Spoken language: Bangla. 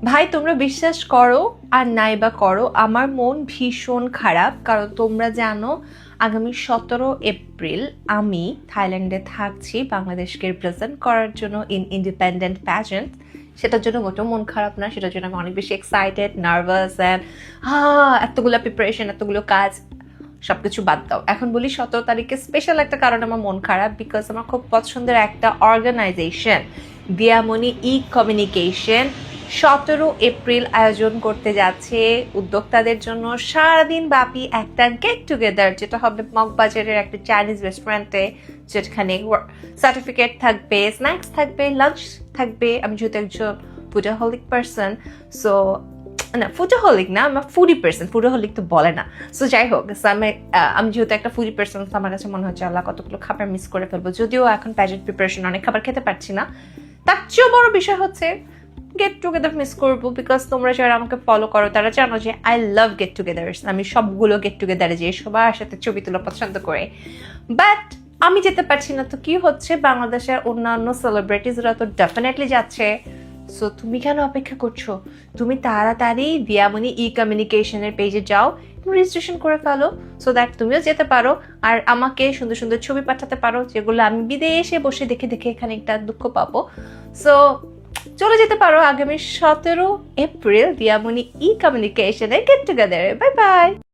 ভাই তোমরা বিশ্বাস করো আর নাই বা করো, আমার মন ভীষণ খারাপ, কারণ তোমরা জানো আগামী 17 এপ্রিল আমি থাইল্যান্ডে থাকছি বাংলাদেশকে রিপ্রেজেন্ট করার জন্য ইন্ডিপেন্ডেন্ট প্যাজেন্ট। সেটার জন্য মোটেও মন খারাপ না, সেটার জন্য আমি অনেক বেশি এক্সাইটেড, নার্ভাস অ্যান্ড এতগুলো প্রিপারেশন, এতগুলো কাজ, সবকিছু বাদ দাও। এখন বলি 17 তারিখে স্পেশাল একটা কারণ আমার মন খারাপ, বিকজ আমার খুব পছন্দের একটা অর্গানাইজেশন দিয়ামণি কমিউনিকেশন 17 এপ্রিল আয়োজন করতে যাচ্ছে উদ্যোক্তাদের জন্য সারাদিন ব্যাপী একটা গেট টুগেদার, যেটা হবে মগবাজারের একটা চাইনিজ রেস্টুরেন্টে, যেখানে সার্টিফিকেট থাকবে, স্ন্যাক্স থাকবে, লাঞ্চ থাকবে। আমি যেহেতু একজন ফুডাহলিক পার্সন, সো না ফুডাহলিক না, আমার ফুডি পার্সন, ফুডাহলিক তো বলে না। সো যাই হোক, আমি যেহেতু একটা ফুডি পার্সন, আমার কাছে মনে হচ্ছে আল্লাহ কতগুলো খাবার মিস করে ফেলবো। যদিও এখন প্যাজেন্ট প্রিপারেশন অনেক খাবার খেতে পারছি না, তার চেয়েও বড় বিষয় হচ্ছে গেট টুগেদার মিস করবো। বিকজ তোমরা যারা আমাকে ফলো করো তারা জানো যে আই লাভ গেট টুগেদার, আমি সবগুলো গেট টুগেদারে যেয়ে সবার সাথে ছবি তোলা পছন্দ করে। বাট আমি যেতে পারছি না, তো কি হচ্ছে, বাংলাদেশের অন্যান্য সেলিব্রিটিজরা তো ডেফিনেটলি যাচ্ছে। সো তুমি কেন অপেক্ষা করছো? তুমি তাড়াতাড়ি দিয়ামণি কমিউনিকেশনের পেজে যাও, রেজিস্ট্রেশন করে ফেলো, সো দ্যাট তুমিও যেতে পারো আর আমাকে সুন্দর সুন্দর ছবি পাঠাতে পারো, যেগুলো আমি বিদেশে বসে দেখে দেখে এখানে একটা দুঃখ পাবো। সো চলে যেতে পারো আগামী 17 এপ্রিল দিয়ামণি কমিউনিকেশনের গেট টুগেদারে। Bye bye.